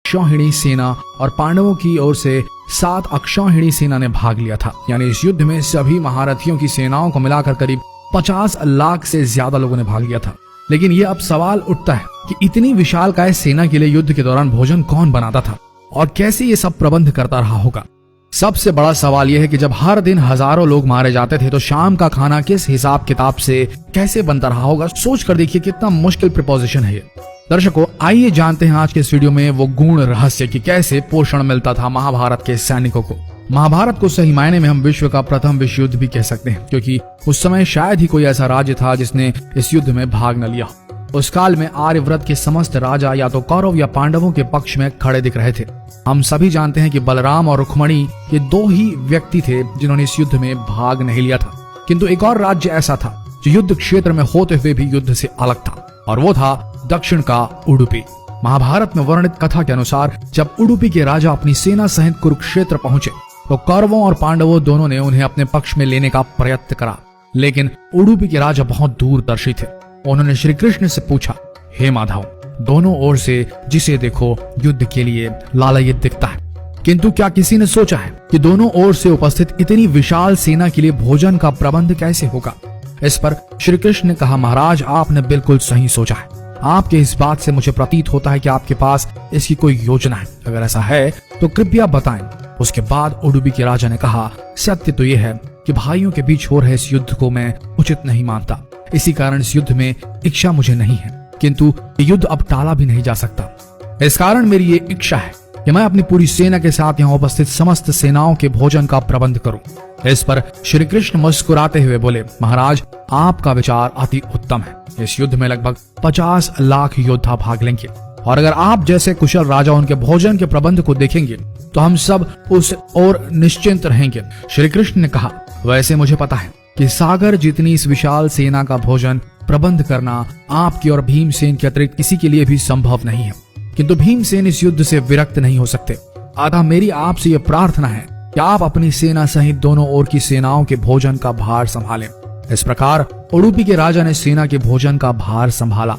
क्षौहिणी सेना और पांडवों की ओर से 7 अक्षौहिणी सेना ने भाग लिया था। यानी इस युद्ध में सभी महारथियों की सेनाओं को मिलाकर करीब 50 लाख से ज्यादा लोगों ने भाग लिया था। लेकिन ये अब सवाल उठता है कि इतनी विशालकाय सेना के लिए युद्ध के दौरान भोजन कौन बनाता था और कैसे ये सब प्रबंध करता रहा होगा। सबसे बड़ा सवाल यह है कि जब हर दिन हजारों लोग मारे जाते थे तो शाम का खाना किस हिसाब किताब से कैसे बनता रहा होगा। सोच कर देखिए कितना मुश्किल प्रिपोजिशन है ये। दर्शकों, आइए जानते हैं आज के इस वीडियो में वो गूढ़ रहस्य कि कैसे पोषण मिलता था महाभारत के सैनिकों को। महाभारत को सही मायने में हम विश्व का प्रथम विश्व युद्ध भी कह सकते हैं, क्योंकि उस समय शायद ही कोई ऐसा राज्य था जिसने इस युद्ध में भाग न लिया। उस काल में आर्यव्रत के समस्त राजा या तो कौरव या पांडवों के पक्ष में खड़े दिख रहे थे। हम सभी जानते हैं कि बलराम और रुक्मणी ये 2 ही व्यक्ति थे जिन्होंने इस युद्ध में भाग नहीं लिया था। किंतु एक और राज्य ऐसा था जो युद्ध क्षेत्र में होते हुए भी युद्ध से अलग था, और वो था दक्षिण का उडुपी। महाभारत में वर्णित कथा के अनुसार जब उडुपी के राजा अपनी सेना सहित कुरुक्षेत्र पहुंचे तो कौरवों और पांडवों दोनों ने उन्हें अपने पक्ष में लेने का प्रयत्न करा। लेकिन उडुपी के राजा बहुत दूरदर्शी थे। उन्होंने श्री कृष्ण से पूछा, हे माधव, दोनों ओर से जिसे देखो युद्ध के लिए लालायित दिखता है, किंतु क्या किसी ने सोचा है कि दोनों ओर से उपस्थित इतनी विशाल सेना के लिए भोजन का प्रबंध कैसे होगा। इस पर श्री कृष्ण ने कहा, महाराज, आपने बिल्कुल सही सोचा है। आपके इस बात से मुझे प्रतीत होता है कि आपके पास इसकी कोई योजना है। अगर ऐसा है तो कृपया बताएं। उसके बाद उडुपी के राजा ने कहा, सत्य तो यह है कि भाइयों के बीच हो रहे इस युद्ध को मैं उचित नहीं मानता। इसी कारण इस युद्ध में इच्छा मुझे नहीं है, किंतु युद्ध अब टाला भी नहीं जा सकता। इस कारण मेरी ये इच्छा है कि मैं अपनी पूरी सेना के साथ यहाँ उपस्थित समस्त सेनाओं के भोजन का प्रबंध करूं। इस पर श्री कृष्ण मुस्कुराते हुए बोले, महाराज, आपका विचार अति उत्तम है। इस युद्ध में लगभग 50 लाख योद्धा भाग लेंगे, और अगर आप जैसे कुशल राजा उनके भोजन के प्रबंध को देखेंगे तो हम सब उस ओर निश्चिंत रहेंगे। श्री कृष्ण ने कहा, वैसे मुझे पता है कि सागर जितनी इस विशाल सेना का भोजन प्रबंध करना आपकी और भीमसेन के अतिरिक्त किसी के लिए भी संभव नहीं है, किंतु भीमसेन इस युद्ध से विरक्त नहीं हो सकते। अतः मेरी आपसे यह प्रार्थना है कि आप अपनी सेना सहित दोनों ओर की सेनाओं के भोजन का भार संभालें। इस प्रकार उडुपी के राजा ने सेना के भोजन का भार संभाला।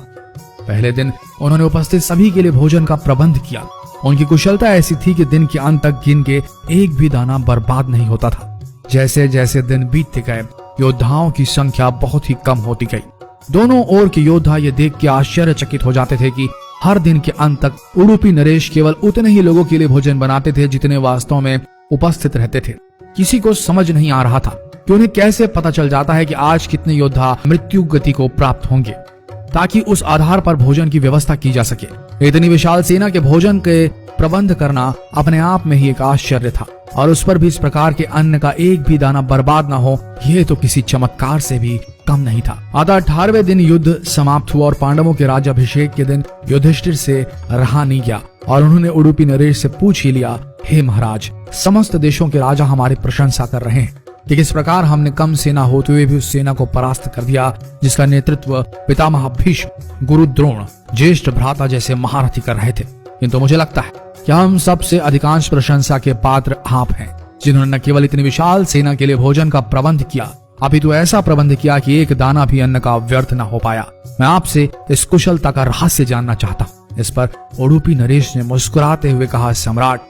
पहले दिन उन्होंने उपस्थित सभी के लिए भोजन का प्रबंध किया। उनकी कुशलता ऐसी थी कि दिन के अंत तक गिन के एक भी दाना बर्बाद नहीं होता था। जैसे जैसे दिन बीतते गए योद्धाओं की संख्या बहुत ही कम होती गई। दोनों ओर के योद्धा ये देख के आश्चर्यचकित हो जाते थे कि हर दिन के अंत तक उडुपी नरेश केवल उतने ही लोगों के लिए भोजन बनाते थे जितने वास्तव में उपस्थित रहते थे। किसी को समझ नहीं आ रहा था कि उन्हें कैसे पता चल जाता है कि आज कितने योद्धा मृत्यु गति को प्राप्त होंगे, ताकि उस आधार पर भोजन की व्यवस्था की जा सके। इतनी विशाल सेना के भोजन के प्रबंध करना अपने आप में ही एक आश्चर्य था, और उस पर भी इस प्रकार के अन्न का एक भी दाना बर्बाद न हो, यह तो किसी चमत्कार से भी कम नहीं था। अतः 18वें दिन युद्ध समाप्त हुआ और पांडवों के राज्याभिषेक के दिन युधिष्ठिर से रहा नहीं गया, और उन्होंने उडुपी नरेश से पूछ ही लिया, हे महाराज, समस्त देशों के राजा हमारी प्रशंसा कर रहे हैं कि किस प्रकार हमने कम सेना होते हुए भी उस सेना को परास्त कर दिया जिसका नेतृत्व पितामह भीष्म, गुरु द्रोण, ज्येष्ठ भ्राता जैसे महारथी कर रहे थे। किंतु मुझे लगता है कि हम सबसे अधिकांश प्रशंसा के पात्र आप हैं, जिन्होंने न केवल इतनी विशाल सेना के लिए भोजन का प्रबंध किया, अपितु ऐसा प्रबंध किया कि एक दाना भी अन्न का व्यर्थ न हो पाया। मैं आपसे इस कुशलता का रहस्य जानना चाहता हूँ। इस पर उडुपी नरेश ने मुस्कुराते हुए कहा, सम्राट,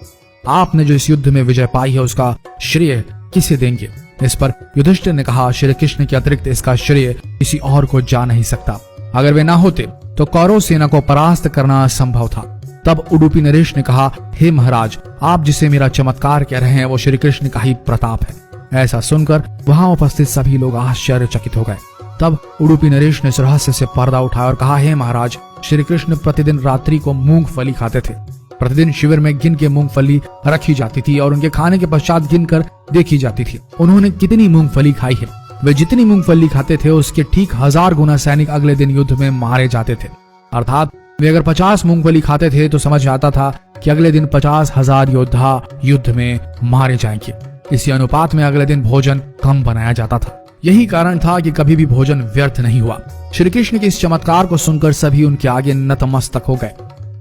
आपने जो इस युद्ध में विजय पाई है उसका श्रेय किसे देंगे। इस पर युधिष्ठिर ने कहा, श्री कृष्ण के अतिरिक्त इसका श्रेय किसी और को जा नहीं सकता। अगर वे ना होते तो कौरव सेना को परास्त करना असंभव था। तब उडुपी नरेश ने कहा, हे महाराज, आप जिसे मेरा चमत्कार कह रहे हैं वो श्री कृष्ण का ही प्रताप है। ऐसा सुनकर वहां उपस्थित सभी लोग आश्चर्यचकित हो गए। तब उडुपी नरेश ने इस रहस्य से पर्दा उठाया और कहा, हे महाराज, श्री कृष्ण प्रतिदिन रात्रि को मूंगफली खाते थे। प्रतिदिन शिविर में गिन के मूंगफली रखी जाती थी और उनके खाने के पश्चात गिनकर देखी जाती थी उन्होंने कितनी मूंगफली खाई है। वे जितनी मूंगफली खाते थे उसके ठीक 1000 गुना सैनिक अगले दिन युद्ध में मारे जाते थे। अर्थात वे अगर 50 मूंगफली खाते थे तो समझ आता था कि अगले दिन 50,000 योद्धा युद्ध में मारे जाएंगे। इसी अनुपात में अगले दिन भोजन कम बनाया जाता था। यही कारण था कि कभी भी भोजन व्यर्थ नहीं हुआ। श्री कृष्ण के इस चमत्कार को सुनकर सभी उनके आगे नतमस्तक हो गए।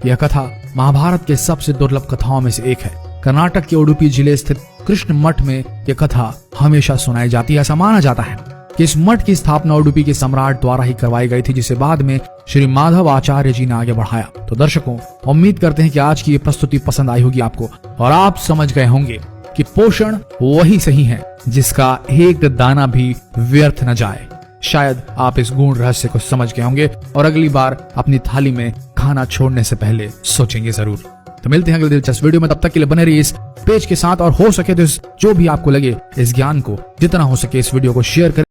यह कथा महाभारत के सबसे दुर्लभ कथाओं में से एक है। कर्नाटक के उडुपी जिले स्थित कृष्ण मठ में यह कथा हमेशा सुनाई जाती है। ऐसा माना जाता है कि इस मठ की स्थापना उडुपी के सम्राट द्वारा ही करवाई गई थी, जिसे बाद में श्री माधव आचार्य जी ने आगे बढ़ाया। तो दर्शकों, उम्मीद करते हैं कि आज की ये प्रस्तुति पसंद आई होगी आपको और आप समझ गए होंगे कि पोषण वही सही है जिसका एक दाना भी व्यर्थ न जाए। शायद आप इस गूढ़ रहस्य को समझ गए होंगे और अगली बार अपनी थाली में खाना छोड़ने से पहले सोचेंगे जरूर। तो मिलते हैं अगले दिलचस्प वीडियो में, तब तक के लिए बने रहिए इस पेज के साथ और हो सके तो जो भी आपको लगे इस ज्ञान को जितना हो सके इस वीडियो को शेयर करें।